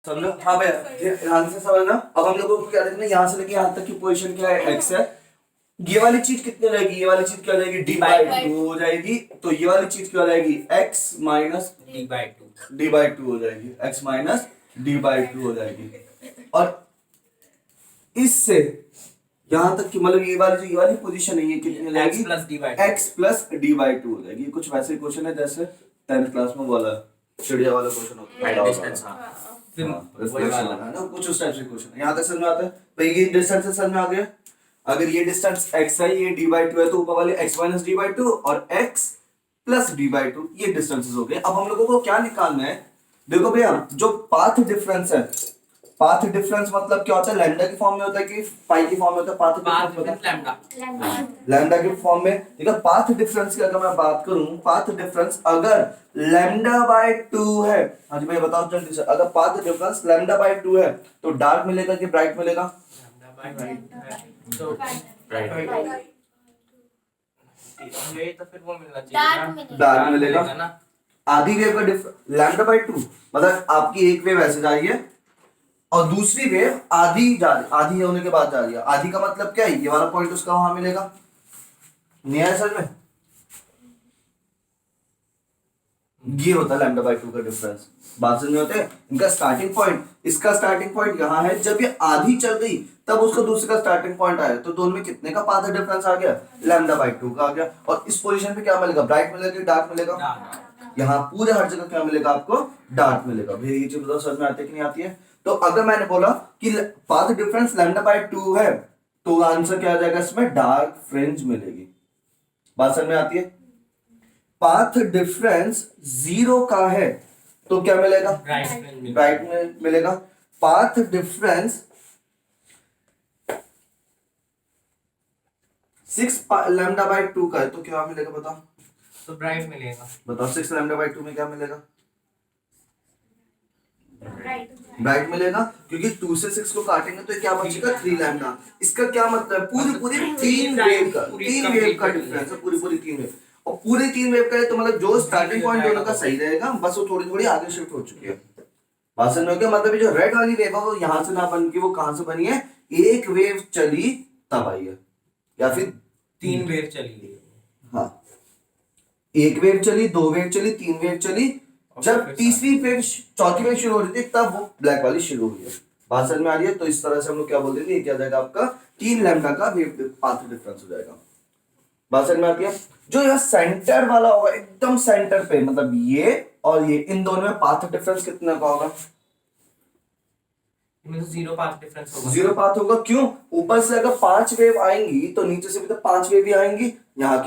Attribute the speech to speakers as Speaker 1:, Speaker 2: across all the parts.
Speaker 1: समझो। हाँ भैया ध्यान से समझना। अब हम लोगों को क्या देखना है, यहाँ से लेके यहाँ तक की पोजीशन क्या है, एक्स है। ये वाली चीज कितनी हो जाएगी, ये वाली चीज क्या हो जाएगी, डी बाई टू हो जाएगी। तो ये वाली चीज क्या हो जाएगी, x minus
Speaker 2: D by two
Speaker 1: हो जाएगी, x minus D by two हो जाएगी। और इससे यहाँ तक की मतलब ये वाली पोजीशन है, ये कितनी हो जाएगी, x plus D by two हो जाएगी। कुछ वैसे क्वेश्चन है जैसे 10th क्लास में वाला चिड़िया वाला क्वेश्चन होता है ना, कुछ उस टाइप से क्वेश्चन है। यहाँ तक समझ में आता है। तो ये डिस्टेंस समझ में आ गया। अगर ये डिस्टेंस x है, ये d बाई टू है, तो ऊपर वाले x minus D by two और x plus D by two ये डिस्टेंसेस हो गए। अब हम लोगों को क्या निकालना है, देखो भैया जो पाथ डिफरेंस है, पाथ डिफरेंस मतलब क्या होता है, लैम्डा की फॉर्म में होता है कि पाई की फॉर्म में होता है, पाथ डिफरेंस होता है लैम्डा की फॉर्म में। ठीक है, पाथ डिफरेंस की अगर मैं बात करूं, पाथ डिफरेंस अगर लैम्डा बाय 2 है, हाँ जी भैया बताओ जल्दी से, अगर पाथ डिफरेंस लैम्डा बाय 2 है तो डार्क मिलेगा कि ब्राइट मिलेगा,
Speaker 2: तो फिर वो मिलना चाहिए,
Speaker 1: डार्क मिलेगा ना। आधी वेव का डिफरेंस लैम्डा बाय 2 मतलब आपकी एक वेव ऐसे जा रही है और दूसरी वेव आधी जा रही, आधी होने के बाद जा रही है। आधी का मतलब क्या है, ये वाला पॉइंट उसका वहां मिलेगा, नहीं है सर में। ये होता है लैम्डा बाय 2 का डिफरेंस। बात समझ में होते हैं। इनका स्टार्टिंग पॉइंट, इसका स्टार्टिंग पॉइंट यहाँ है, जब ये आधी चल गई तब उसका दूसरे का स्टार्टिंग पॉइंट आया, तो दोनों में कितने का पाथ डिफरेंस आ गया, लैम्डा बाय 2 का आ गया। और इस पोजीशन पे क्या मिलेगा, ब्राइट मिलेगा कि डार्क मिलेगा, यहाँ पूरे हर जगह क्या मिलेगा आपको, डार्क मिलेगा। भैया ये चीज बताओ समझ में आती है कि नहीं आती है। तो अगर मैंने बोला कि पाथ डिफरेंस लैम्डा बाय 2 है तो आंसर क्या आ जाएगा, इसमें डार्क फ्रिंज मिलेगी। बात समझ में आती है। पाथ डिफरेंस 0 का है तो क्या मिलेगा, ब्राइट में मिलेगा। पाथ डिफरेंस 6 लैम्डा बाय 2 का है तो क्या मिलेगा बताओ,
Speaker 2: तो ब्राइट मिलेगा।
Speaker 1: बताओ 6 लैम्डा बाय 2 में क्या मिलेगा, ब्राइट मिलेगा, क्योंकि 2 से 6 को काटेंगे तो क्या बचेगा, 3 लैम्डा। इसका क्या मतलब है, पूरी तीन वेव का डिफरेंस है, पूरी 3 वेव, और पूरे 3 वेव का है तो मतलब जो स्टार्टिंग पॉइंट दोनों का सही रहेगा, बस वो थोड़ी आगे शिफ्ट हो चुकी है। बात समझ में गया। मतलब जो रेड वाली वेव है वो यहां से ना बन के वो कहां से बनी है, एक वेव चली तब आई है, या फिर
Speaker 2: 3 वेव चली,
Speaker 1: हाँ एक वेव चली, 2 वेव चली, 3 वेव चली, जब तीसरी वेव चौथी वेव शुरू हो रही थी तब वो ब्लैक वाली शुरू हुई है। बात समझ में आ रही है। तो इस तरह से हम लोग क्या बोल देंगे, क्या जाएगा आपका 3 लैम्डा का वेव पाथ डिफरेंस हो जाएगा। बात समझ में आती है। जो यह सेंटर वाला होगा एकदम सेंटर पे, मतलब ये और ये, इन दोनों में पाथ डिफरेंस कितना का होगा,
Speaker 2: जीरो पाथ डिफरेंस होगा।
Speaker 1: जीरो पाथ होगा। क्यों, ऊपर से अगर 5 वेव आएंगी तो नीचे से भी तो 5 वेव ही आएंगी। यहाँ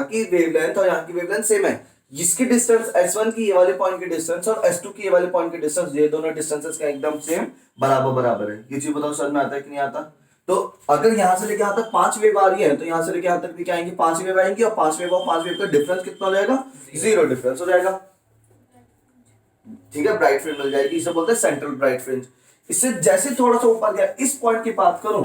Speaker 1: की वेवलेंथ और यहाँ की वेवलेंथ सेम है। जिसकी डिस्टेंस S1 की ये वाले पॉइंट की डिस्टेंस और S2 की ये वाले पॉइंट की डिस्टेंस, ये दोनों डिस्टेंसेस का एकदम सेम बराबर है। ये चीज बताओ समझ में आता है कि नहीं आता। तो अगर यहाँ से लेके यहाँ तक 5 वेव आ रही है तो यहाँ से लेके यहाँ तक भी क्या आएंगी, 5 वेव आएंगी, और 5 वेव का डिफरेंस कितना हो जाएगा, 0 डिफरेंस हो जाएगा। ठीक है, ब्राइट फ्रिंज मिल जाएगी, इसे बोलते हैं सेंट्रल ब्राइट फ्रिंज। इससे जैसे थोड़ा सा ऊपर गया, इस पॉइंट की बात करूं,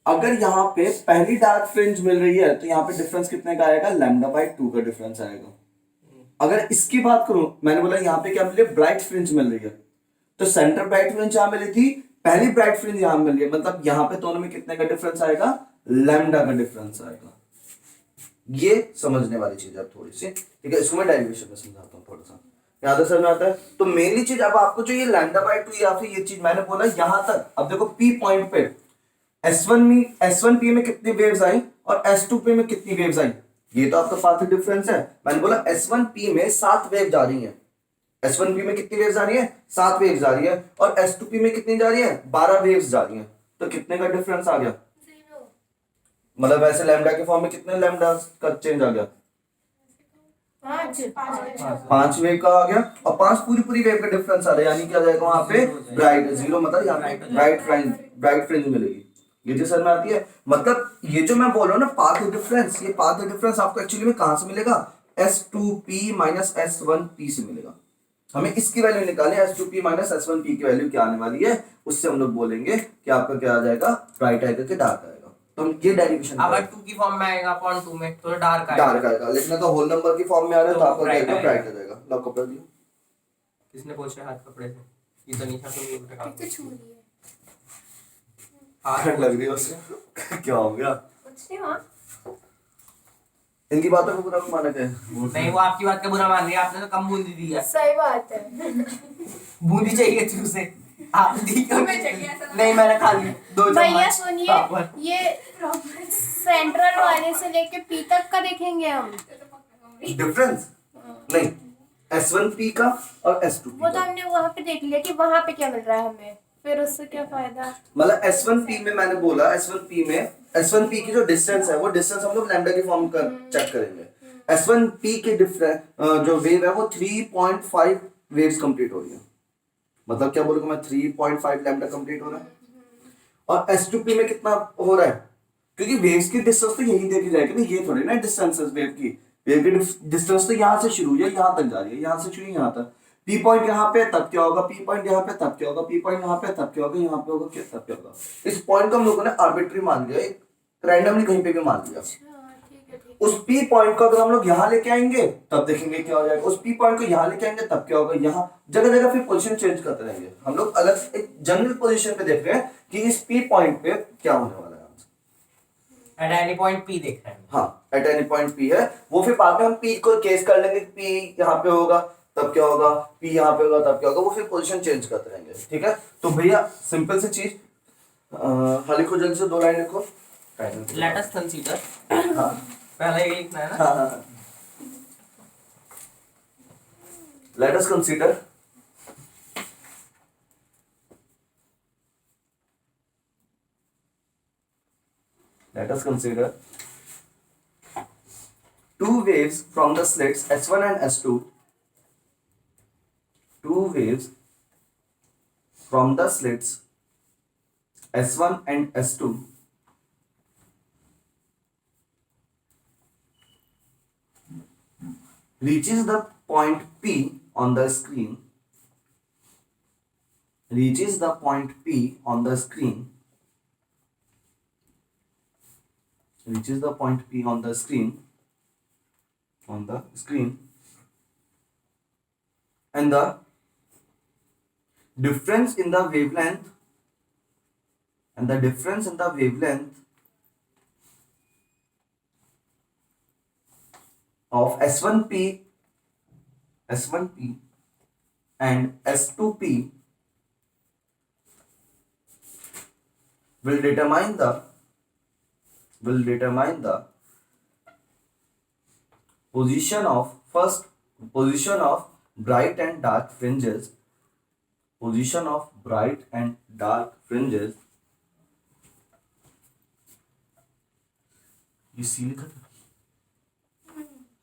Speaker 1: अगर यहाँ पे पहली डार्क फ्रिंज मिल रही है तो यहाँ पे डिफरेंस कितने का आएगा, लैम्डा बाय 2 का डिफरेंस आएगा। अगर इसकी बात करूं, मैंने बोला यहाँ पे क्या मिल रही है, ब्राइट फ्रिंज मिल रही है, तो सेंटर ब्राइट फ्रिंज यहां मिली थी, पहली ब्राइट फ्रिंज यहां मिल रही है, मतलब यहाँ पे दोनों में कितने का डिफरेंस आएगा, लैम्डा का डिफरेंस आएगा। ये समझने वाली चीज है थोड़ी सी। ठीक है, इसको मैं डेरिवेशन में समझाता हूँ थोड़ा सा, याद है, समझ में आता है। तो मेनली चीज अब आपको जो ये लैम्डा बाय 2 या फिर ये चीज मैंने बोला यहां तक, अब देखो पी पॉइंट पे S1P में कितनी वेव्स आई और S2P में कितनी वेव्स आई, ये तो आपका पाथ डिफरेंस है। मैंने बोला S1P में 7 वेव जा रही है, S1P में कितनी वेव्स आ रही है, 7 वेव्स जा रही है, और S2P में कितनी जा रही है, 12 वेव्स जा रही है। तो कितने का डिफरेंस आ गया, मतलब ऐसे लैम्डा के फॉर्म में कितने लैम्डा का चेंज आ गया, 5 वेव का आ गया, और 5 पूरी वेव का डिफरेंस आ रहा है, यानी क्या जाएगा वहां पे ब्राइट, 0 मतलब यहाँ पे ब्राइट फ्रिंज मिलेगी। ये जो सर में आती है, मतलब ये जो मैं बोल रहा हूँ ना पाथ डिफरेंस, ये पाथ डिफरेंस आपको एक्चुअली में कहां से मिलेगा, S2P माइनस S1P से मिलेगा। हमें इसकी वैल्यू निकालें, S2P माइनस S1P की वैल्यू क्या आने वाली है, उससे हम लोग बोलेंगे कि आपका क्या आ जाएगा, ब्राइट आएगा कि डार्क आएगा। तो हम ये डेरिवेशन,
Speaker 2: अगर 2 की फॉर्म में आएगा अपॉन 2 में तो डार्क
Speaker 1: आएगा, लेकिन तो होल नंबर की फॉर्म में आ रहा है तो आपका क्या आएगा, ब्राइट आ जाएगा। लॉक कर दिया।
Speaker 2: इसने पोछे हाथ कपड़े से। ये तो नहीं था, तो ये उठा
Speaker 3: ठीक है, छू लिए।
Speaker 2: हाथ
Speaker 1: ठंड लग रही है उसको। क्या हो गया?
Speaker 3: कुछ नहीं हुआ।
Speaker 1: इनकी बातों को बुरा मत माना क्या?
Speaker 2: नहीं, वो आपकी बात का बुरा मान रही है, आपने तो कम बूंदी दी है।
Speaker 3: सही बात है।
Speaker 2: बूंदी चाहिए थी उसे, आप दी क्यों?
Speaker 3: तुम्हें चाहिए ऐसा?
Speaker 2: नहीं, मैंने खा ली 2
Speaker 3: भैया
Speaker 2: चम्मच।
Speaker 3: सुनिए,
Speaker 2: हाँ, बस।
Speaker 3: ये सेंट्रल वाले से लेके पी तक का देखेंगे हम।
Speaker 1: डिफरेंस नहीं, S1P का और S2P
Speaker 3: वो तो
Speaker 1: का।
Speaker 3: हमने वहाँ पे देख लिया कि वहाँ पे क्या मिल रहा है हमें, फिर उससे क्या फायदा।
Speaker 1: मतलब S1P में मैंने बोला, S1P की जो डिस्टेंस है वो डिस्टेंस हम लोग लैम्डा की फॉर्म कर चेक करेंगे। S1P के डिफरेंस जो वेव है वो 3.5 वेव्स कंप्लीट हो रही है। मतलब क्या बोलूँगा मैं, 3.5 लैम्डा कंप्लीट हो रहा है। और S2P में कितना हो रहा है? क्योंकि वेव्स की डिस्टेंस तो यही देखी जाएगी ना, ये थोड़ी ना डिस्टेंस है वेव की डिस्टेंस तो यहाँ से शुरू हुई है, यहाँ तक जा रही है, यहाँ से शुरू यहाँ तक। पी पॉइंट यहाँ पे तब क्या होगा, पी पॉइंट यहाँ पे तब क्या होगा, पी पॉइंट यहाँ पे तब क्या होगा, यहाँ पे होगा क्या, तब क्या होगा। इस पॉइंट को हम लोगों ने आर्बिट्री मान लिया, एक रैंडमली कहीं पे भी मान लिया। उस पी पॉइंट को अगर हम लोग यहाँ लेके आएंगे तब देखेंगे क्या हो जाएगा, उस पी पॉइंट को यहाँ लेके आएंगे तब क्या होगा, यहाँ जगह जगह फिर पोजीशन चेंज करते रहेंगे। हम लोग अलग एक जनरल पोजीशन पे देख रहे हैं कि इस पी पॉइंट पे क्या होने वाला है।
Speaker 2: एट एनी पॉइंट पी देख रहे हैं।
Speaker 1: हाँ, एट एनी पॉइंट पी है, वो फिर बाद में हम पी को केस कर लेंगे, पी यहाँ पे होगा तब क्या होगा, पी यहाँ पे होगा तब क्या होगा, वो फिर पोजीशन चेंज करते रहेंगे। ठीक है, तो भैया सिंपल सी चीज, हाँ लिखो जल्दी से 2 लाइन लिखो।
Speaker 2: लेट अस कंसीडर,
Speaker 1: हाँ
Speaker 2: पहले ये लिखना है ना।
Speaker 1: हाँ, let us consider two waves from the slits S1 and S2. Two waves from the slits S1 and S2 reaches the point P on the screen. Reaches the point P on the screen. Reaches the point P on the screen. On the screen. And the difference in the wavelength. And the difference in the wavelength of S1P and S2P will determine the position of bright and dark fringes. Position of bright and dark fringes. ये सी लिखा था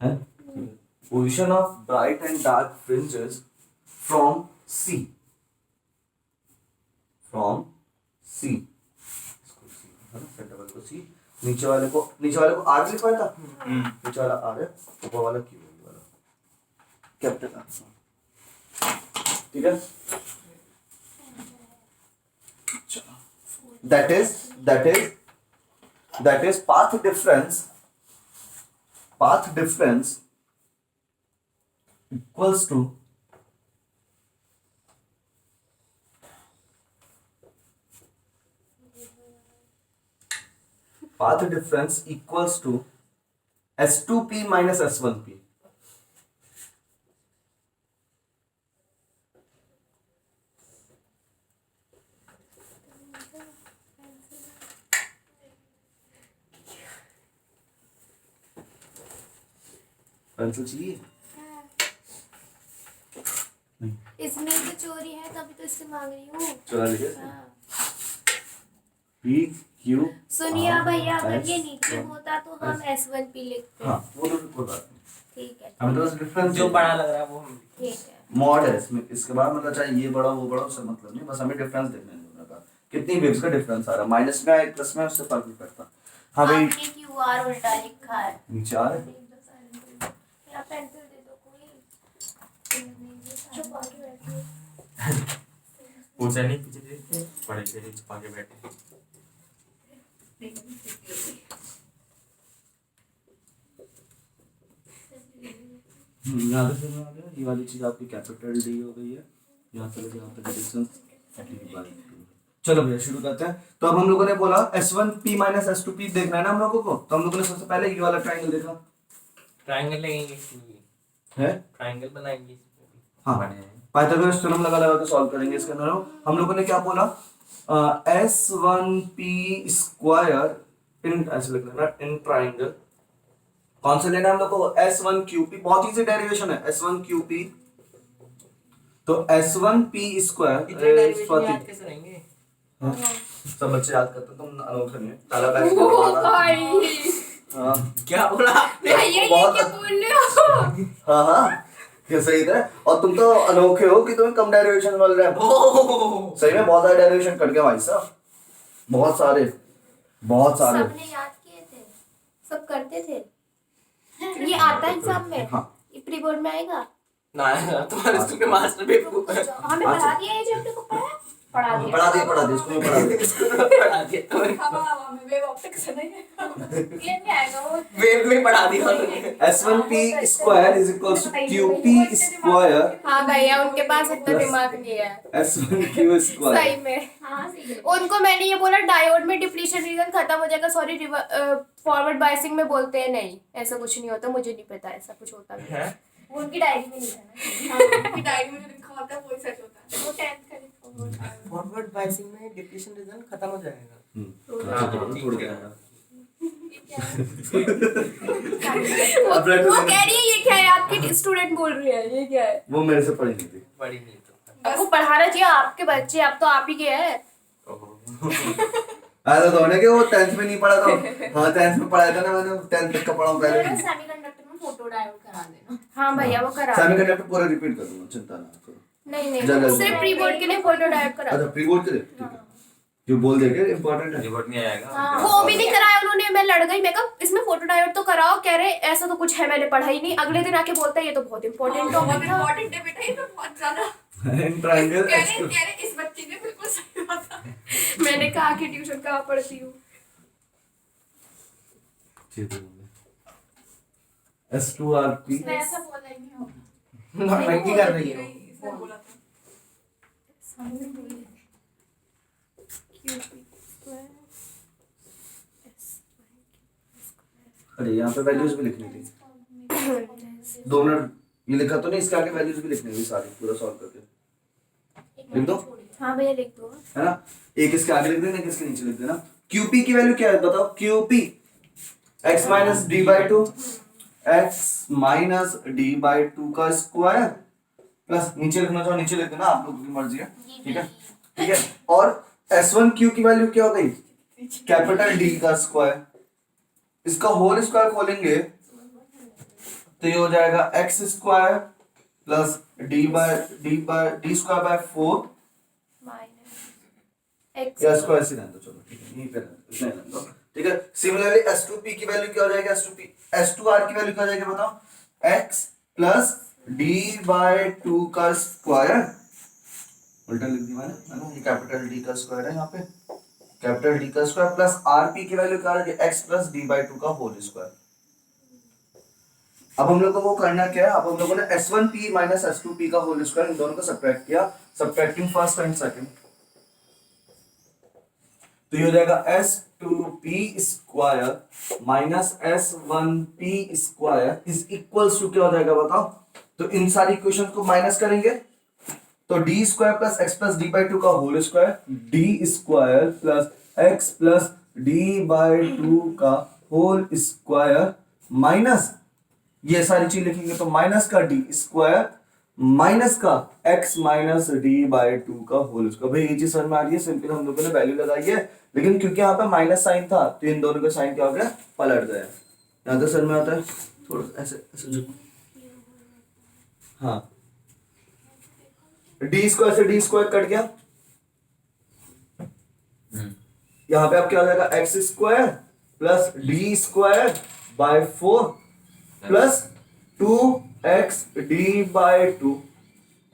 Speaker 1: है? Position of bright and dark fringes from C. नीचे वाले को are लिखवाया था। नीचे वाला आर है, ऊपर वाला क्यू वाला कैपिटल आर। ठीक है, that is path difference equals to S2P minus S1P. Pencil चाहिए?
Speaker 3: इसमें तो चोरी है, तभी तो इससे मांग रही हूँ।
Speaker 1: चला लीजिए।
Speaker 3: हाँ।
Speaker 1: P Q
Speaker 3: सुनिए भैया, अगर
Speaker 1: S,
Speaker 3: ये नीचे होता तो हम S1P लिखते।
Speaker 1: हाँ वो तो कोई बात नहीं,
Speaker 3: ठीक है,
Speaker 1: हमें तो बस डिफरेंस
Speaker 2: जो बड़ा लग रहा है वो हम
Speaker 3: ठीक है।
Speaker 1: मॉड है इसमें, इसके बाद मतलब चाहे ये बड़ा वो बड़ा, उससे मतलब नहीं, बस हमें डिफरेंस देखना है दोनों का, कितनी वेव्स का डिफरेंस आ रहा है, माइनस में है प्लस में, उससे फर्क नहीं पड़ता। हाँ भाई,
Speaker 3: आपने QR उल्टा लिखा है।
Speaker 1: नीचे आ रहा है।
Speaker 3: यहाँ पेंसिल दे दो कोई। चुप आके बैठिए।
Speaker 4: पूछा नहीं, पीछे देखते पढ़े के लिए छुपा के बैठे।
Speaker 1: याद है ये वाली चीज आपकी कैपिटल डी हो गई है, यहाँ से लेके यहाँ तक डिस्टेंस डी/2। चलो भैया शुरू करते हैं। तो अब हम लोगों ने बोला S1P माइनस S2P देखना है ना हम लोगों को, तो हम लोगों ने सबसे पहले ये वाला ट्राइंगल देखा
Speaker 4: ट्रायंगल लगेंगे इसमें भी।
Speaker 1: है।
Speaker 4: ट्रायंगल बनाएंगे इसमें भी।
Speaker 1: हाँ, पाइथागोरस थ्योरम लगा लगा के सॉल्व करेंगे इसके अंदर। हम लोगों ने क्या बोला, S1P स्क्वायर इन, ऐसे लिख लेना, इन ट्राइंगल। कौन से लेना है हम लोग को, S1QP, बहुत इजी डेरिवेशन है S1QP। तो S1P स्क्वायर
Speaker 4: इतने डेरिवेशन याद कैसे रहेंगे?
Speaker 1: हाँ, सब बच्चे याद करते हैं, तुम अनोखे नहीं हो। ताला बैठ
Speaker 3: ओ भाई,
Speaker 1: हाँ
Speaker 4: क्या बोला आपने?
Speaker 3: भैया ये
Speaker 1: बहुत
Speaker 3: क्या बोल रहे हो?
Speaker 1: हाँ हाँ, ये सही था। और तुम तो अनोखे हो कि तुम्हें कम डेरिवेशन मिल रहे हैं।
Speaker 4: ओह,
Speaker 1: सही में बहुत सारे डेरिवेशन कट गए भाई साहब, बहुत सारे।
Speaker 3: सबने याद किए थे, सब करते थे। ये आता है एग्जाम में,
Speaker 1: हाँ।
Speaker 3: ये प्री बोर्ड में आएगा।
Speaker 4: ना तुम्हारे स्कूल में मास्टर बेवकूफ है।
Speaker 3: हमें पढ़ा दिया ये चैप्टर को, पढ़ा दिया
Speaker 1: पढ़ा दिए इसको मैं पढ़ा दिया।
Speaker 4: पढ़ा दिया तुम्हें।
Speaker 3: हमें वेव ऑप्टिक्स नहीं ये नहीं आएगा वो।
Speaker 4: वेब में पढ़ा दिया उन्होंने।
Speaker 1: S1P square is equals to QP square.
Speaker 3: हाँ भैया, उनके पास इतना दिमाग नहीं है।
Speaker 1: S1Q square.
Speaker 3: सही में। हाँ, सही है। उनको मैंने ये बोला डायोड में डिप्लीशन रीजन खत्म हो जाएगा, सॉरी फॉरवर्ड बायसिंग में बोलते हैं, नहीं ऐसा कुछ नहीं होता, मुझे नहीं पता ऐसा कुछ होता भी है। वो उनकी डायरी में नहीं था ना। हाँ, उनकी डायरी में जो लिखा होता है वही सच होता है, वो 10th का लिखा होता है।
Speaker 4: फॉरवर्ड बायसिंग में डिप्लीशन रीजन खत्म हो जाएगा।
Speaker 1: छोड़ के आया।
Speaker 3: वो कह रही है ये क्या है, आपकी स्टूडेंट बोल रही है ये क्या है।
Speaker 1: वो मेरे से पढ़ी नहीं थी।
Speaker 4: पढ़ी नहीं तो।
Speaker 3: आपको पढ़ाना चाहिए, आपके बच्चे, आप तो आप ही के हैं।
Speaker 1: ऐसा तो होने के वो 10th में नहीं पढ़ा था। हाँ 10th में पढ़ाया था ना मैंने, 10th तक का पढ़ा हूँ पहले।
Speaker 3: सेमीकंडक्टर में फोटो डायोड करा देना। हाँ भैया वो करा देना।
Speaker 1: सेमीकंडक्टर पूरा रिपीट कर दूंगा, चिंता ना करो।
Speaker 3: नहीं
Speaker 1: जल्द
Speaker 3: सिर्फ प्री बोर्ड के लिए फोटो डायोड करा।
Speaker 1: अच्छा प्री बोर्ड के लिए, ठीक है। जो बोल देंगे इंपॉर्टेंट है।
Speaker 4: रिपोर्ट नहीं आएगा।
Speaker 3: हाँ, वो भी नहीं कराया उन्होंने, मैं लड़ गई। मैं कहा इसमें फोटो डायोड तो कराओ, कह रहे ऐसा तो कुछ है मैंने पढ़ा ही नहीं। अगले दिन आके बोलता है ये तो बहुत इंपॉर्टेंट टॉपिक था।
Speaker 5: इम्पोर्टेंट है बेटा, ये तो बहुत ज्यादा।
Speaker 1: इन ट्रायंगल
Speaker 5: कह रहे इस बच्ची ने बिल्कुल सही बात।
Speaker 3: मैंने कहा कि ट्यूशन कहाँ पढ़ती हूँ।
Speaker 1: S2RP
Speaker 5: मैं ऐसा बोल रही हूँ।
Speaker 4: नॉर्मल कर रही है।
Speaker 5: इसने बोला था।
Speaker 1: अरे यहाँ पे वैल्यूज भी लिखनी थी। 2 मिनट ये लिखा तो नहीं, इसके आगे वैल्यूज भी लिखनी थी सारी, पूरा सॉल्व करके लिख दो,
Speaker 3: हाँ भैया लिख दो।
Speaker 1: है ना। एक इसके आगे लिख देना, एक इसके नीचे लिख देना। QP की वैल्यू क्या है बताओ। QP x minus d/2 x minus d/2 का स्क्वायर प्लस, नीचे लिखना चाहो नीचे लिख देना, आप लोगों की मर्जी है, ठीक है ठीक है। और S1Q की वैल्यू क्या हो गई, कैपिटल D का स्क्वायर। इसका होल स्क्वायर खोलेंगे तो ये हो जाएगा x square plus d square by 4
Speaker 3: minus
Speaker 1: या स्क्वायर से रहने दो, चलो ठीक है, यहीं पे रहने दो, ठीक है। सिमिलरली S2P की वैल्यू क्या हो जाएगी, S2R की वैल्यू क्या हो जाएगी बताओ, x प्लस d/2 का स्क्वायर, उल्टा लिख दिया मैंने, है ना। ये कैपिटल D का स्क्वायर है यहाँ पे, कैपिटल D का स्क्वायर प्लस RP की वैल्यू क्या है, x प्लस d/2 का होल स्क्वायर। अब हम लोग को वो करना क्या है, अब हम लोगों ने S1P माइनस S2P का होल स्क्वायर इन दोनों को सब्ट्रैक्ट किया, सब्ट्रैक्टिंग फर्स्ट एंड सेकंड, तो ये हो जाएगा S2P square minus S1P square is equals to क्या हो जाएगा बताओ। तो इन सारी इक्वेशन को माइनस करेंगे तो d square plus x plus d/2 का whole square, d square plus x plus d/2 का होल स्क्वायर माइनस ये सारी चीज लिखेंगे तो माइनस का d स्क्वायर माइनस का x माइनस d/2 का होल स्क्वायर। भाई ये चीज समझ में आ रही है, सिंपल हम लोगों ने वैल्यू लगाई है, लेकिन क्योंकि यहाँ पे माइनस साइन था तो इन दोनों का साइन क्या हो गया, पलट गया। यहाँ तो समझ में आता है, थोड़ा ऐसे ऐसे, हाँ d स्क्वायर से d स्क्वायर कट गया, यहाँ पे अब क्या हो जाएगा, x square plus d square by 4 plus 2x d/2।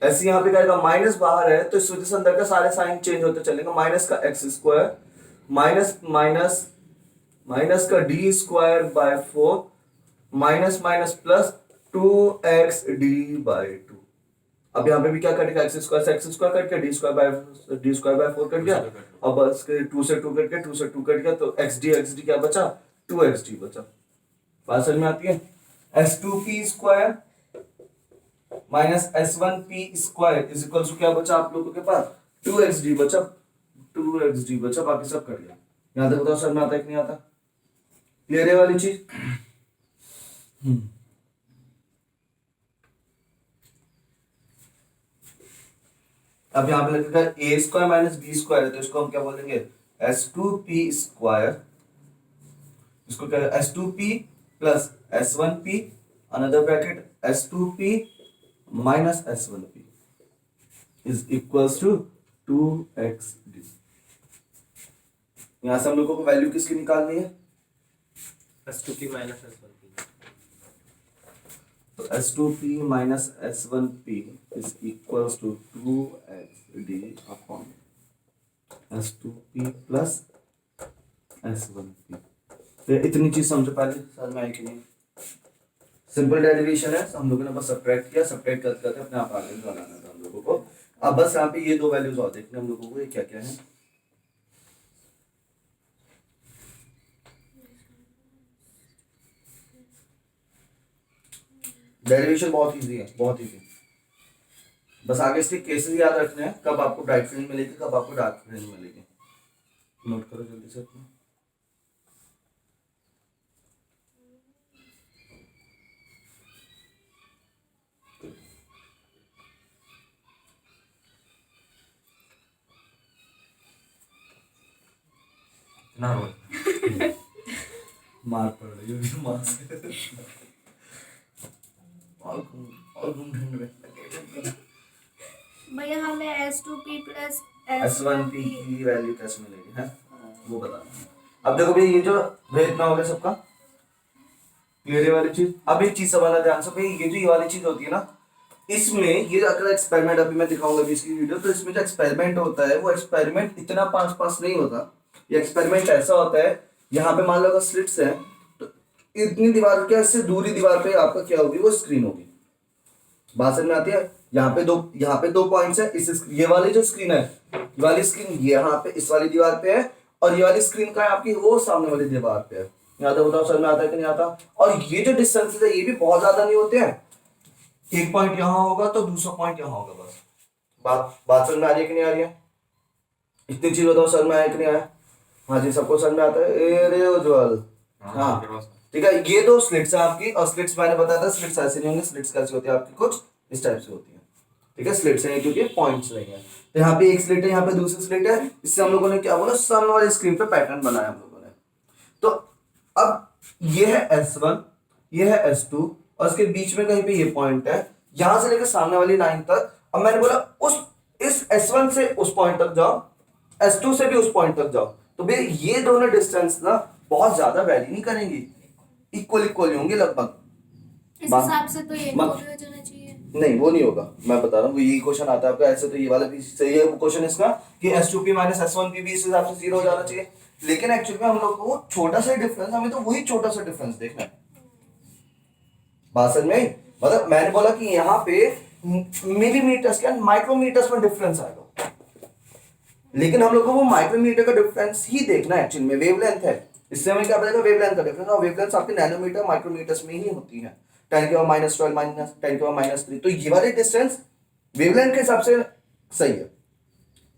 Speaker 1: ऐसे यहाँ पे क्या आएगा, माइनस बाहर है तो इस वजह से अंदर का सारे साइन चेंज होते चलेंगे, माइनस का x square minus minus minus का d square by 4 minus minus plus 2x d/2। अब यहाँ पे भी क्या कटेगा, एक्स स्क्वायर से एक्स स्क्वायर कट गया, डी स्क्वायर बाय 4 कट गया। अब बस 2 से 2 कट गया, 2 से 2 कट गया, तो एक्स डी क्या बचा, 2xd बचा। बात समझ में आती है। s2p square minus s1p square is equal to क्या बचा आप लोगों के पास, 2xd बचा, 2xd बचा, बाकी सब कट गया। यहाँ तक बताओ समझ में आता है कि नहीं आता, क्लियर है वाली चीज। अब यहाँ पे लगेगा a square minus B square है, तो इसको हम क्या बोलेंगे, s2p स्क्वायर, इसको क्या s2p plus s1p another bracket s2p minus s1p is equals to 2xd। यहां से हम लोगों को वैल्यू किसकी निकालनी है,
Speaker 4: s2p माइनस s1p।
Speaker 1: तो s2p minus s1p is equals to 2xd upon s2p plus s1p। तो इतनी चीज समझो पहले, सर में आई कि नहीं, सिंपल डेरिवेशन है, हम लोगों ने बस सब्ट्रैक्ट किया, सब्ट्रैक्ट करते करते अपने आप आगे बनाना था हम लोगों को। अब बस यहाँ पे ये दो वैल्यूज और देखने हम लोगों को, ये क्या क्या है। डेरिवेशन बहुत इजी है, बहुत इजी। बस आगे इसके केसेस याद रखने हैं, कब आपको ब्राइट फ्रिंज मिलेगी, कब आपको डार्क फ्रिंज मिलेगी, नोट करो जल्दी से अपने।
Speaker 4: ना रोल
Speaker 1: मार पड़ रही होगी मार से, और घूम ढूंढ रहे।
Speaker 3: भैया हमें S2p प्लस
Speaker 1: S1p की वैल्यू कैसे मिलेगी है वो बताना। अब देखो भैया ये जो भैया इतना हो गया सबका क्लियर है वाली चीज। अब एक चीज समझना ध्यान से भैया, ये जो ये वाली चीज होती है ना, इसमें ये अगर एक्सपेरिमेंट अभी मैं दिखाऊंगा अभी इसकी वीडियो, तो इसमें जो एक्सपेरिमेंट होता है वो एक्सपेरिमेंट इतना पास पास नहीं होता। ये एक्सपेरिमेंट ऐसा होता है, यहाँ पे मान लो अगर स्लिट्स है तो इतनी दीवार के इससे दूरी दीवार पे आपका क्या होगी, वो स्क्रीन होगी। बात समझ में आती है। यहाँ पे दो पॉइंट्स है, इस ये वाली जो स्क्रीन है, ये वाली स्क्रीन यहाँ पे इस वाली दीवार पे है, और ये वाली स्क्रीन का है आपकी वो सामने वाली दीवार पे है। यहाँ तक बताओ समझ में आता है कि नहीं आता। और ये जो डिस्टेंस है ये भी बहुत ज्यादा नहीं होते हैं, एक पॉइंट यहाँ होगा तो दूसरा पॉइंट यहाँ होगा, बस। बात समझ में आ रही है कि नहीं आ रही है, इतनी चीज बताओ समझ में आया कि नहीं आया। हाँ जी सबको समझ में आता है, अरे उज्जवल। हाँ ठीक है, ये दो स्लिट्स है आपकी, और स्लिट्स मैंने बताया था स्लिट्स ऐसे नहीं होंगे, स्लिट्स कैसी होती है आपकी कुछ इस टाइप से होती है। ठीक है, स्लिट्स है क्योंकि पॉइंट्स नहीं है। तो यहाँ पे एक स्लिट है, यहाँ पे दूसरी स्लिट है, इससे हम लोगों ने क्या बोला, सामने वाली स्क्रीन पे पैटर्न बनाया हम लोगों ने। तो अब ये है S1, ये है S2, और इसके बीच में कहीं पे ये पॉइंट है, यहां से लेकर सामने वाली लाइन तक। अब मैंने बोला इस S1 से उस पॉइंट तक जाओ, S2 से भी उस पॉइंट तक जाओ, तो भैया ये दोनों डिस्टेंस ना बहुत ज्यादा वैरी नहीं करेंगी, इक्वल होंगे लगभग।
Speaker 3: इस हिसाब से तो ये भी हो जाना चाहिए।
Speaker 1: नहीं वो नहीं होगा, मैं बता रहा हूँ, यही क्वेश्चन आता है आपका ऐसे, तो ये वाला भी सही है क्वेश्चन इसका कि S2p माइनस S1p भी इस हिसाब से 0 हो जाना चाहिए। लेकिन एक्चुअली में हम लोग को छोटा सा डिफरेंस, हमें तो वही छोटा सा डिफरेंस देखना है। बात समझ में, मतलब मैंने बोला कि यहाँ पे मिलीमीटर्स क्या माइक्रोमीटर्स में डिफरेंस आएगा, लेकिन हम लोग को वो माइक्रोमीटर का डिफरेंस ही देखना है। एक्चुअली में वेवलेंथ है, इससे हमें क्या पता वेवलेंथ का डिफरेंस, और वेवलेंथ आपके नैनोमीटर माइक्रोमीटर्स में ही होती है, 10⁻12 माइनस 10⁻³ तो ये वाली डिस्टेंस वेवलेंथ के हिसाब से सही है।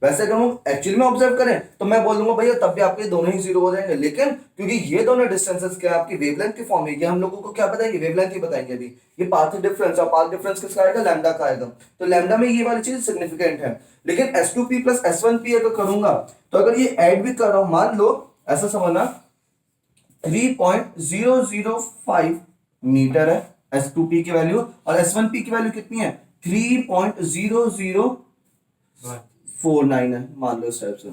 Speaker 1: वैसे अगर हम एक्चुअली में ऑब्जर्व करें तो मैं बोल दूंगा भैया तब भी आपके दोनों ही 0 हो जाएंगे, लेकिन क्योंकि ये दोनों डिस्टेंसेस क्या आपकी वेवलेंथ की फॉर्म है, ये हम लोगों को क्या बताएंगे, वेवलेंथ ही बताएंगे अभी। ये पाथ डिफरेंस, और पाथ डिफरेंस किसका आएगा, लैम्डा का आएगा, तो लैम्डा में ये वाली चीज सिग्निफिकेंट है। लेकिन S2p प्लस S1p अगर करूंगा तो अगर ये ऐड भी कर रहा हूं, मान लो ऐसा समझना 3.005 मीटर है S2p की वैल्यू, और S1p की वैल्यू कितनी है 3.0049 है, मान लो इस टाइप से।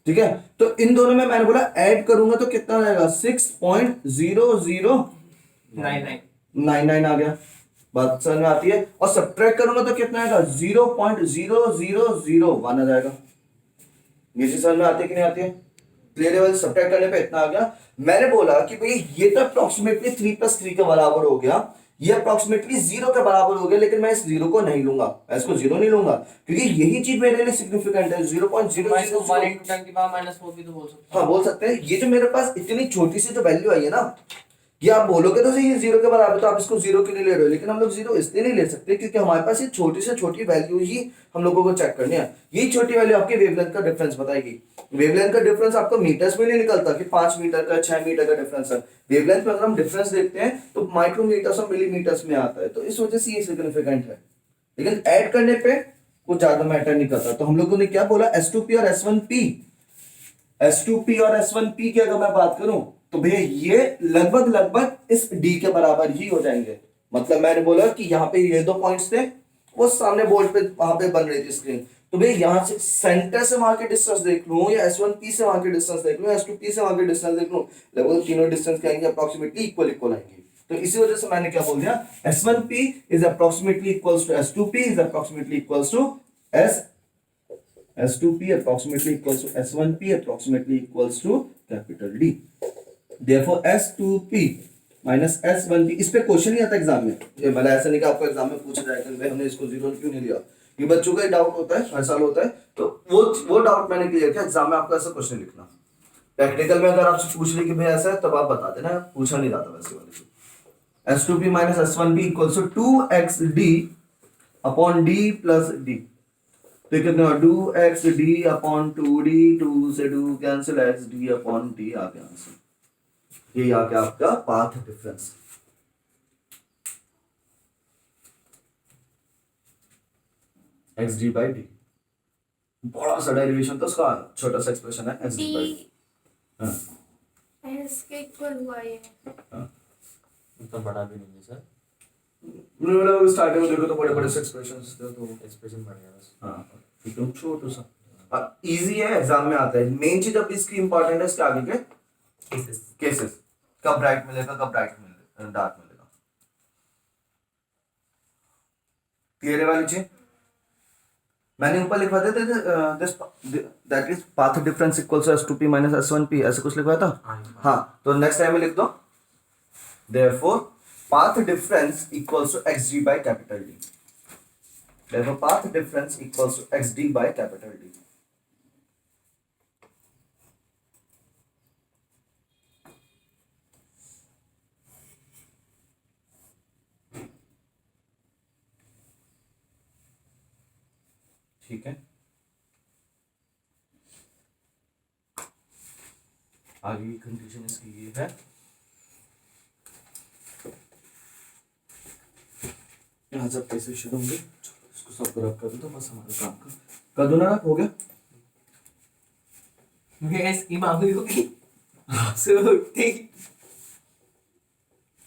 Speaker 1: ठीक है, तो इन दोनों में मैंने बोला ऐड करूंगा तो कितना आ जाएगा 6.0099 आ गया, बात समझ में आती है। और सब्ट्रैक्ट करूंगा तो कितना आएगा 0.0001 आ जाएगा। ये चीज समझ में आती है कि नहीं आती है, क्लियर है। सब्ट्रैक्ट करने पे इतना आ गया। मैंने बोला कि भाई ये तो अप्रोक्सीमेटली 3 + 3 के बराबर हो गया, ये अप्रोक्सीमेटली 0 के बराबर हो गया, लेकिन मैं इस 0 को नहीं लूंगा, मैं इसको 0 नहीं लूंगा क्योंकि यही चीज मेरे लिए सिग्निफिकेंट है। 0.0
Speaker 2: मैं इसको 1 into 10 की पावर -4 भी तो बोल सकता हूँ।
Speaker 1: हाँ बोल सकते हैं। ये जो मेरे पास इतनी छोटी सी जो वैल्यू आई है ना, ये आप बोलोगे तो सही ये 0 के बराबर, तो आप इसको 0 के लिए ले रहे हो, लेकिन हम लोग 0 इसलिए नहीं ले सकते क्योंकि हमारे पास ये छोटी से छोटी वैल्यू ही हम लोगों को चेक करनी है। यही छोटी वैल्यू आपके वेवलेंथ का डिफरेंस बताएगी। वेवलेंथ का डिफरेंस आपको मीटर्स में नहीं निकलता कि 5 मीटर का 6 मीटर का डिफरेंस है। वेवलेंथ में अगर हम डिफरेंस देखते हैं तो माइक्रोमीटर्स और मिलीमीटर्स में आता है, तो इस वजह से ये सिग्निफिकेंट है। लेकिन ऐड करने पे कुछ ज्यादा मैटर नहीं करता। तो हम लोगों ने क्या बोला, S2P और S1P, S2P और S1P की अगर मैं बात करूं तो भैया ये लगभग इस D के बराबर ही हो जाएंगे। मतलब मैंने बोला कि यहाँ पे ये 2 पॉइंट्स थे, वो सामने बोर्ड पे वहां पे बन रही थी स्क्रीन, तो भैया यहाँ से सेंटर से वहां के डिस्टेंस देख लूं या S1P से वहां के डिस्टेंस देख लूं, S2P से वहां के डिस्टेंस देख लूं, लगभग तीनों डिस्टेंस के आएंगे अप्रोक्सीमेटली इक्वल आएंगे। तो इसी वजह से मैंने क्या बोल दिया, S1P is approximately equals to S2P is approximately equals to S2P approximately equals to S1P approximately equals to capital D. Therefore S2P minus S1P, इस पे क्वेश्चन नहीं आता एग्जाम में, ये मतलब ऐसा नहीं कि आपको एग्जाम में पूछा जाएगा कि हमने इसको 0 क्यों नहीं लिया, ये बच्चों का ही डाउट होता है, हर साल होता है। तो वो डाउट मैंने क्लियर किया, एग्जाम में आपको ऐसा क्वेश्चन लिखना। प्रैक्टिकल में अगर आपसे पूछ रही कि भाई ऐसा है तब आप बता देना, पूछा नहीं जाता वैसे वाले। S2P minus S1P equals to 2xD upon D plus D। तो कितना 2xD अपॉन 2D, 2 से 2 कैंसिल, xD अपॉन D आ गया आंसर। ये आ गया आपका path difference. xD by D, बड़ा सा डेरिवेशन, तो उसका छोटा सा एक्सप्रेशन है xD by D। हाँ
Speaker 3: S के इक्वल हुआ ये।
Speaker 4: तो बड़ा भी नहीं है सर,
Speaker 1: मतलब स्टार्टिंग में देखो तो बड़े बड़े से एक्सप्रेशंस थे, तो
Speaker 4: एक्सप्रेशन बढ़ गया बस।
Speaker 1: हाँ एकदम छोटू सा, इजी है, एग्जाम में आता है। मेन चीज अब इसकी इंपॉर्टेंट है इसके आगे के केसेस, कब ब्राइट मिलेगा, कब डार्क मिलेगा। क्लियर है वाली चीज? मैंने ऊपर लिखवा दिया था this that is path difference equals to S2P minus S1P, ऐसे कुछ लिखवाया था। हाँ तो नेक्स्ट टाइम में लिख दो, therefore path difference equals to xd by capital D। Therefore path difference equals to xd by capital D। ठीक है, आगे की कंडीशन इसकी ये है, यहाँ जब कैसे शुरू होंगे, इसको सब रख कर दो, बस हमारा काम कर दो ना, हो गया।
Speaker 2: मैं इसकी मांगी होगी सूती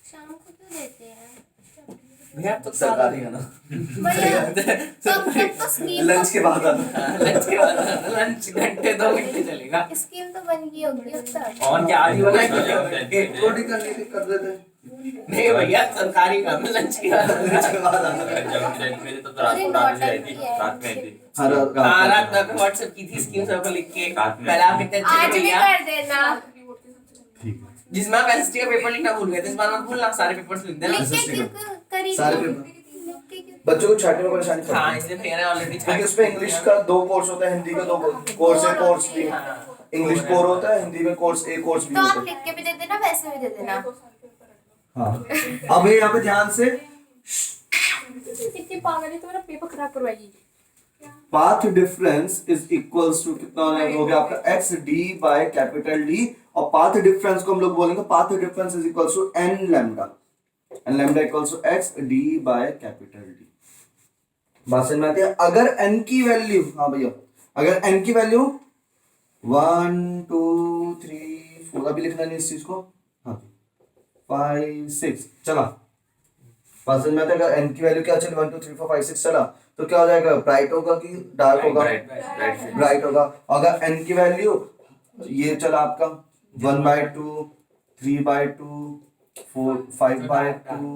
Speaker 3: शाम को तो देते हैं
Speaker 2: भैया, तो
Speaker 1: सरकारी है ना,
Speaker 3: भैया तब तो स्कीम
Speaker 1: लंच के बाद आता
Speaker 2: लंच के बाद, लंच घंटे 2 घंटे चलेगा।
Speaker 3: स्कीम तो बन गई होगी अब तक।
Speaker 2: और क्या आज वाला
Speaker 1: रोटी करने के कर देते हैं।
Speaker 2: नहीं भैया, सरकारी काम है, लंच के बाद
Speaker 4: मेरे तो रात को रात में आई थी, रात में आई थी।
Speaker 2: हाँ रात में व्हाट्सएप की थी स्कीम सब लिख के, पहले आप कितने अच्छे
Speaker 3: आज भी
Speaker 2: भैया,
Speaker 3: कर देना।
Speaker 2: जिसमें आप एसएसटी का पेपर लिखना भूल गए थे, इस बार मत भूलना, सारे पेपर्स लिख देना।
Speaker 3: लिख के क्यों करी
Speaker 1: सारे
Speaker 3: थी?
Speaker 1: पेपर
Speaker 3: लिख के क्यों?
Speaker 1: बच्चों को छाटने में परेशानी पड़ती
Speaker 2: हाँ
Speaker 1: है
Speaker 2: इसलिए भैया ने ऑलरेडी
Speaker 1: क्योंकि उसमें इंग्लिश का 2 कोर्स होता है, हिंदी का 2 कोर्स है, कोर्स भी इंग्लिश कोर होता है, हिंदी में कोर्स A कोर्स B
Speaker 3: तो
Speaker 1: होता
Speaker 3: आप
Speaker 1: है।
Speaker 3: लिख के भी दे देना, वैसे भी दे देना।
Speaker 1: हाँ अब ये यहाँ पे ध्यान से,
Speaker 3: इतनी पागल है तो मेरा पेपर खराब करवाएगी।
Speaker 1: Path difference is equals to कितना हो गया आपका xd बाय कैपिटल D, और पाथ डिफरेंस को हम लोग बोलेंगे path difference is equals to n lambda, n lambda equals to xd by capital D। बात समझ में आती है? अगर n की वैल्यू, हाँ भैया, अगर n की वैल्यू 1 2 3 4, अभी लिखना नहीं इस चीज को, हाँ 5 6 चला, बात समझ में आती है? अगर n की वैल्यू क्या चली 1 2 3 4 5 6 चला, तो क्या हो जाएगा, ब्राइट होगा कि डार्क होगा? ब्राइट होगा। अगर n की वैल्यू ये चला आपका 1/2 3/2 4 5/2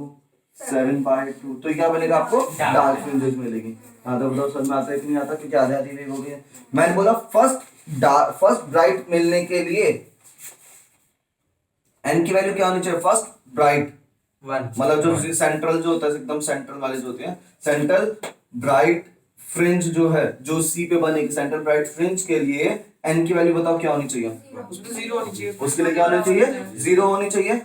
Speaker 1: 7/2, तो क्या बनेगा आपको? डार्क फ्रिंजेस मिलेगी। हाँ तो बताओ समझ में आता है कि नहीं आता? क्योंकि आधी आधी वेव हो गई है। मैंने बोला फर्स्ट ब्राइट मिलने के लिए n की वैल्यू क्या होनी चाहिए? फर्स्ट ब्राइट
Speaker 2: 1
Speaker 1: मतलब जो सेंट्रल जो होता है एकदम सेंट्रल वाले जो होते हैं, सेंट्रल ब्राइट फ्रिंज जो है जो सी पे बनेगी, सेंट्रल ब्राइट फ्रिंज के लिए एन की वैल्यू बताओ क्या होनी चाहिए?
Speaker 2: उसमें 0 होनी चाहिए।
Speaker 1: उसके लिए क्या होनी चाहिए? 0 होनी चाहिए।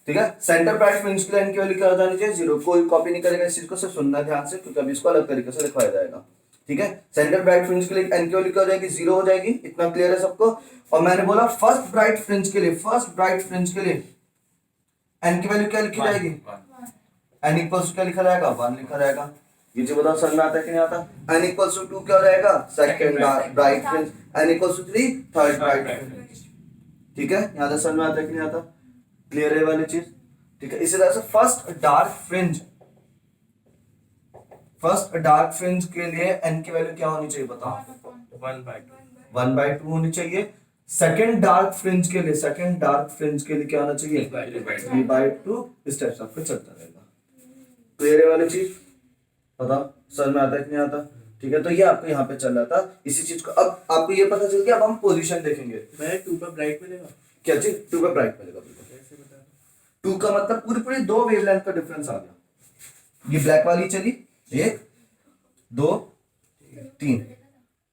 Speaker 1: ठीक है, सेंटर ब्राइट फ्रिंज के लिए एन की वैल्यू क्या हो जानी चाहिए? 0। कोई कॉपी नहीं करेगा इस चीज को, सिर्फ सुनना ध्यान से, क्योंकि अभी इसको अलग तरीके से लिखवाया जाएगा। ठीक है, सेंटर ब्राइट फ्रिंज के लिए एन की वैल्यू क्या हो जाएगी? 0 हो जाएगी। इतना क्लियर है सबको? और मैंने बोला फर्स्ट ब्राइट फ्रिंज के लिए, फर्स्ट ब्राइट फ्रिंज के लिए एन की वैल्यू क्या लिखी जाएगी? एन इक्वल्स क्या लिखा जाएगा? 1 लिखा जाएगा। ये जो बताओ समझ में आता है कि नहीं आता? n इक्वल्स टू 2 क्या हो जाएगा? Second bright fringe. n equals to 3 third bright fringe. ठीक है, यहां तक समझ में आता है कि नहीं आता? क्लियर है वाली चीज? ठीक है, इसी तरह से first dark fringe, first dark fringe के लिए n की वैल्यू क्या होनी चाहिए बताओ? 1/2 होनी चाहिए। सेकंड डार्क फ्रिंज के लिए, सेकंड डार्क फ्रिंज के लिए क्या होना चाहिए? 3/2। इस टाइप से आपको चलता रहेगा। क्लियर है वाली चीज? पता समझ में आता है कि नहीं आता? ठीक है, तो ये आपको यहाँ पे चल रहा था इसी चीज को। अब आपको ये पता चल गया, अब हम पोजीशन देखेंगे।
Speaker 2: मैं 2 पर ब्राइट मिलेगा।
Speaker 1: क्या चीज? 2 पे ब्राइट मिलेगा। 2 का मतलब पूरी पूरी 2 वेवलेंथ का डिफरेंस आ गया। ये ब्लैक वाली चली 1 2 3।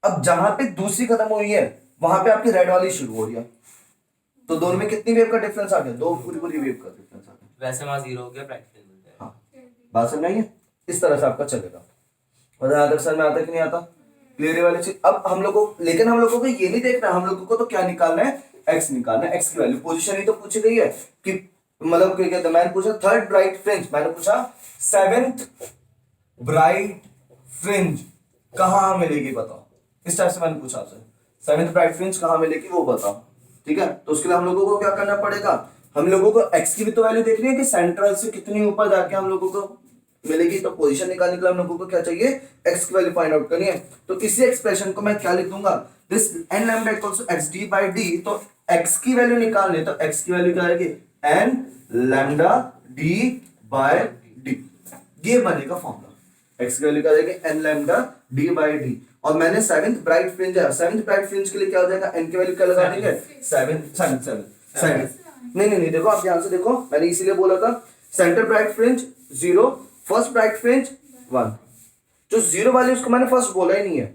Speaker 1: अब जहां पे दूसरी खत्म हुई है वहां पे आपकी रेड वाली शुरू हो रही है, तो दोनों में कितनी वेव का डिफरेंस आ गया? 2 पूरी पूरी वेव का डिफरेंस आ गया।
Speaker 2: वैसे वहां 0 हो गया, प्रैक्टिस मिलता है।
Speaker 1: हाँ, बात समझ में आई है? इस तरह से आपका चलेगा। और यहां तक समझ में आता है कि नहीं आता? क्लियर वाली चीज। अब हम लोगों को, लेकिन हम लोगों को ये नहीं देखना, हम लोगों को तो क्या निकालना है? एक्स निकालना है। एक्स की वैल्यू, पोजीशन ही तो पूछी गई है कि मतलब क्या कहते हैं, मैंने पूछा थर्ड ब्राइट फ्रिंज, मैंने पूछा सेवेंथ ब्राइट फ्रिंज कहां मिलेगी बताओ। इस टाइप से मैंने पूछा आपसे, सेवेंथ ब्राइट फ्रिंज कहां मिलेगी वो बताओ। ठीक है, तो उसके लिए हम लोगों को क्या करना पड़ेगा? हम लोगों को एक्स की भी तो वैल्यू देखनी है कि सेंट्रल से कितनी ऊपर जाके हम लोगों को मिलेगी। तो पोजीशन निकालने के लिए हम लोगों को क्या चाहिए? एक्स की वैल्यू फाइंड आउट करनी है। तो इसी एक्सप्रेशन को मैं क्या लिख दूंगा? This n lambda equals to xd/d। तो x की वैल्यू निकालनी है, तो x की वैल्यू क्या आएगी? n lambda d/d। ये बनेगा फॉर्मूला। x की वैल्यू क्या आएगी? n lambda d/d। और मैंने सेवेंथ ब्राइट फ्रिंज है, सेवेंथ ब्राइट फ्रिंज के लिए क्या हो जाएगा? n की वैल्यू क्या लगा देंगे? 7 नहीं, देखो आप ध्यान से देखो, मैंने इसीलिए बोला था centre bright fringe 0, first bright fringe 1। जो 0 वाले उसको मैंने फर्स्ट बोला ही नहीं है,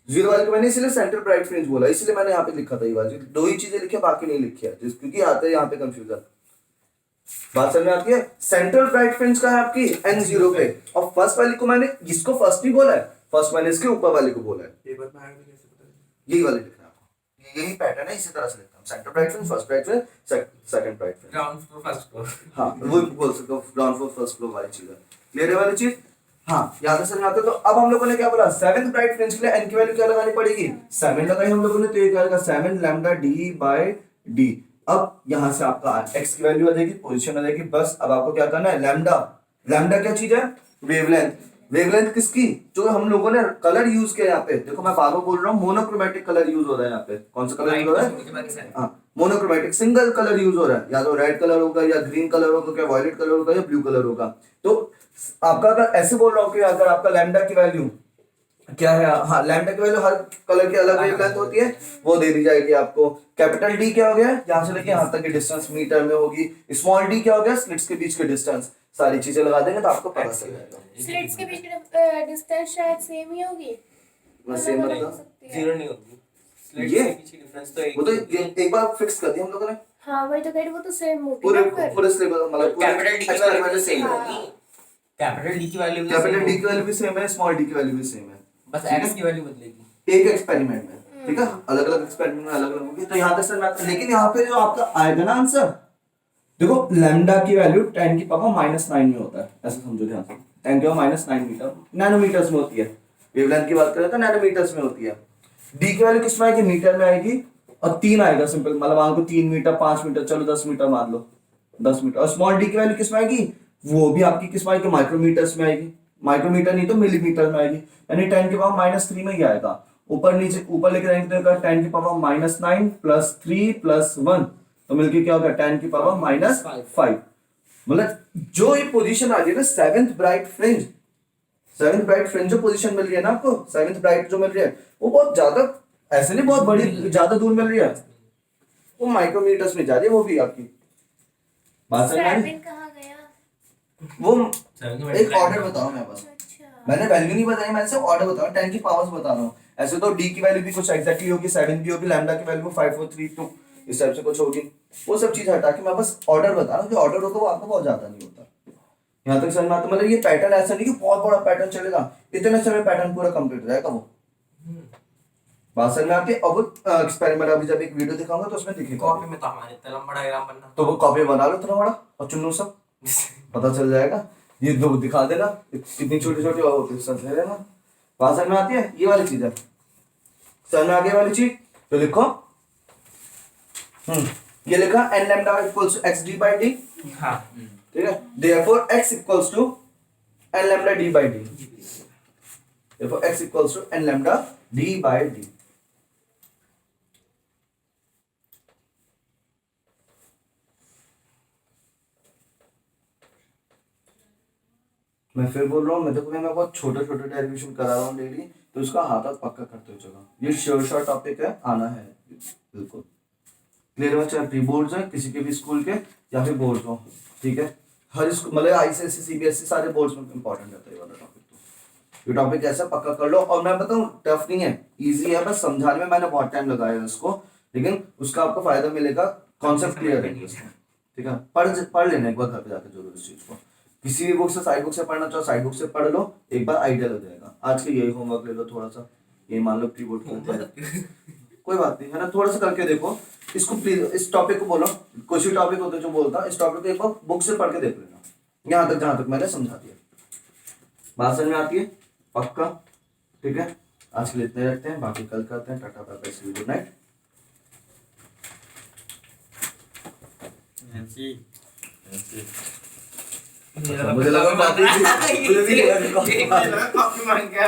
Speaker 1: 0 वाले को मैंने इसलिए सेंटर ब्राइट फ्रिंज बोला, इसलिए मैंने यहाँ पे लिखा था ये वाली 2 ही चीजें लिखी, बाकी नहीं लिखी है, क्योंकि आते हैं यहाँ पे कंफ्यूजन। बात समझ में आती है? सेंट्रल ब्राइट फ्रिंज का है आपकी n0 पे, और फर्स्ट वाली को मैंने इसको फर्स्ट ही बोला है, फर्स्ट मैंने इसके ऊपर वाले को बोला है। यही वाले लिखना है आपको, यही पैटर्न है, इसी तरह से लिखता हूँ। Centre bright fringe, first bright fringe, second bright fringe,
Speaker 2: ground floor first floor.
Speaker 1: हाँ वो बोल सकते हो, ग्राउंड फ्लोर फर्स्ट फ्लोर वाली चीज है। क्लियर है वाली चीज? हाँ, याद है समझ आते? तो अब हम लोगों ने क्या बोला? सेवेंथ ब्राइट फ्रिंज के लिए n की वैल्यू क्या लगानी पड़ेगी? 7 लगाई हम लोगों ने, तो ये क्या आएगा? 7 लैम्डा d/d। अब यहां से आपका x की वैल्यू आ जाएगी, पोजीशन आ जाएगी। बस अब आपको क्या करना है? लैम्डा, लैम्डा क्या चीज है? वेवलेंथ। वेवलेंथ किसकी? जो हम लोगों ने कलर यूज किया यहाँ पे, देखो मैं बार बार बोल रहा हूँ, मोनोक्रोमेटिक कलर यूज हो रहा है यहाँ पे। कौन सा कलर यूज हो रहा है? हाँ, मोनोक्रोमेटिक, सिंगल कलर यूज हो रहा है, या तो रेड कलर होगा, या ग्रीन कलर होगा, क्या वायलेट कलर होगा, या ब्लू कलर होगा। तो आपका अगर ऐसे बोल रहा हूँ कि अगर आपका लैम्डा की वैल्यू क्या है, हाँ लैम्डा की वैल्यू हर कलर की अलग वेवलेंथ होती है, वो दे दी जाएगी आपको। कैपिटल डी क्या हो गया? यहाँ से लेके यहाँ तक की डिस्टेंस मीटर में होगी। स्मॉल डी क्या हो गया? स्लिट्स के बीच के डिस्टेंस। सारी चीजें लगा देंगे तो आपको पता चल जाएगा।
Speaker 3: स्लिट्स के बीच की डिस्टेंस शायद सेम ही होगी,
Speaker 1: सेम मतलब
Speaker 2: 0 नहीं होगी, स्लिट्स
Speaker 1: ये?
Speaker 2: के पीछे डिफरेंस तो
Speaker 1: वो तो एक बार फिक्स कर दिया हम लोगों ने,
Speaker 3: हाँ वही तो कह रही, वो तो सेम होगी
Speaker 1: पूरे
Speaker 3: ना फिर।
Speaker 1: पूरे सिलेबस मतलब
Speaker 2: कैपिटल डी की वैल्यू सेम
Speaker 3: हाँ।
Speaker 2: होगी, कैपिटल डी की वैल्यू
Speaker 1: कैपिटल डी की वैल्यू भी सेम है, स्मॉल डी की वैल्यू भी सेम है,
Speaker 2: बस x की वैल्यू बदलेगी
Speaker 1: एक एक्सपेरिमेंट में। ठीक है, अलग अलग एक्सपेरिमेंट में अलग अलग होगी। तो यहाँ तक सर मैं, लेकिन यहाँ पे जो आपका आएगा ना आंसर, देखो लैम्डा की वैल्यू 10 की पावर -9 में होता है, ऐसा समझो ध्यान से। 10 की पावर -9 मीटर, नैनोमीटर्स में होती है। वेवलेंथ की बात करें तो नैनोमीटर्स में होती है। डी की वैल्यू किस में आएगी? मीटर में आएगी, और 3 आएगा सिंपल, मतलब मान को 3 मीटर, 5 मीटर, चलो 10 मीटर मान लो, 10 मीटर। और स्मॉल डी की वैल्यू किस में आएगी? वो भी आपकी किस में आएगी? माइक्रोमीटर्स में आएगी। माइक्रोमीटर नहीं तो मिलीमीटर में आएगी, यानी 10 की पावर -3 में ही आएगा। ऊपर नीचे ऊपर लेके जाएंगे तो 10 की पावर -9 + 3 + 1, तो मिलके क्या होगा? 10 की पावर -5। मतलब जो ये पोजीशन आ रही है ना, seventh bright fringe, seventh bright fringe जो पोजीशन मिल रही है ना आपको, सेवेंथ ब्राइट जो मिल रही है, वो बहुत ज्यादा, ऐसे नहीं बहुत बड़ी, ज्यादा दूर मिल रही है, वो माइक्रोमीटर्स में जा रही है, वो भी आपकी बात समझ में आ रही है?
Speaker 3: सेवन कहाँ गया?
Speaker 1: वो
Speaker 4: सेवन
Speaker 1: एक ऑर्डर बताओ मैं बस, मैंने वैल्यू नहीं बताई, मैंने सिर्फ ऑर्डर बताया, 10 की पावर्स बता रहा हूँ। ऐसे तो डी की वैल्यू भी कुछ एग्जैक्टली होगी, 7 भी होगी, लैम्डा की वैल्यू 5 4 3 2 इस टाइप से कुछ होगी। वो सब चीज हटा के मैं बस ऑर्डर बता रहा हूँ कि ऑर्डर होगा वो आपको बहुत ज्यादा नहीं होता। यहाँ तक समझ में आता? मतलब ये पैटर्न ऐसा नहीं कि बहुत बड़ा पैटर्न चलेगा, इतने समय पैटर्न पूरा कंप्लीट हो जाएगा वो। बात समझ में आती है? अब एक्सपेरिमेंट अभी जब एक वीडियो दिखाऊंगा तो उसमें दिखेगा।
Speaker 2: कॉपी में तो हमारे इतना लंबा डायग्राम बनना।
Speaker 1: तो वो कॉपी बना लो इतना बड़ा और चुन्नू सब पता चल जाएगा। ये दो दिखा देना कितनी छोटी छोटी और होती है, समझ लेना। बात समझ में आती है? ये वाली चीज है, समझ में आगे वाली चीज तो लिखो। ये लिखा n lambda equals to x d by d,
Speaker 2: हाँ
Speaker 1: ठीक है। therefore x equals to n lambda d by d, therefore x equals to n lambda d by d। मैं फिर बोल रहा हूँ, मैं देखो मैं बहुत छोटे छोटे डेरिवेशन करा रहा हूँ डेली, तो इसका हाथ हाथ पक्का करते हुए चलो। ये श्योर टॉपिक है, आना है बिल्कुल क्लियर हो, चाहे प्री बोर्ड्स है किसी के भी स्कूल के या फिर बोर्ड्स हो, ठीक है। हर स्कूल मतलब आईसीएसई सीबीएसई सारे बोर्ड्स में इंपॉर्टेंट रहता है ये वाला टॉपिक। तो ये टॉपिक ऐसा पक्का कर लो। और मैं बताऊँ टफ नहीं है, इजी है, बस समझाने में मैंने बहुत टाइम लगाया है इसको, लेकिन उसका आपको फायदा मिलेगा, कॉन्सेप्ट क्लियर है उसका, ठीक है। पढ़ लेना एक बार घर पे जाकर जरूर इस चीज को, किसी भी बुक से साइड बुक से पढ़ना चाहो साइड बुक से पढ़ लो, एक बार आइडिया लग जाएगा। आज के यही होमवर्क ले लो थोड़ा सा, ये मान लो कीबोर्ड कोई बात नहीं है ना, थोड़ा सा करके देखो इसको प्लीज। इस टॉपिक को बोलो, कुछ भी टॉपिक होता है जो बोलता, इस टॉपिक को एक बार बुक से पढ़ के देख लेना, यहाँ तक जहाँ तक मैंने समझा दिया। बात समझ में आती है पक्का? ठीक है, आज के लिए इतने रखते हैं, बाकी कल करते हैं। टाटा bye bye, see you, good night. मुझे लगा
Speaker 2: कॉपी मांग गया।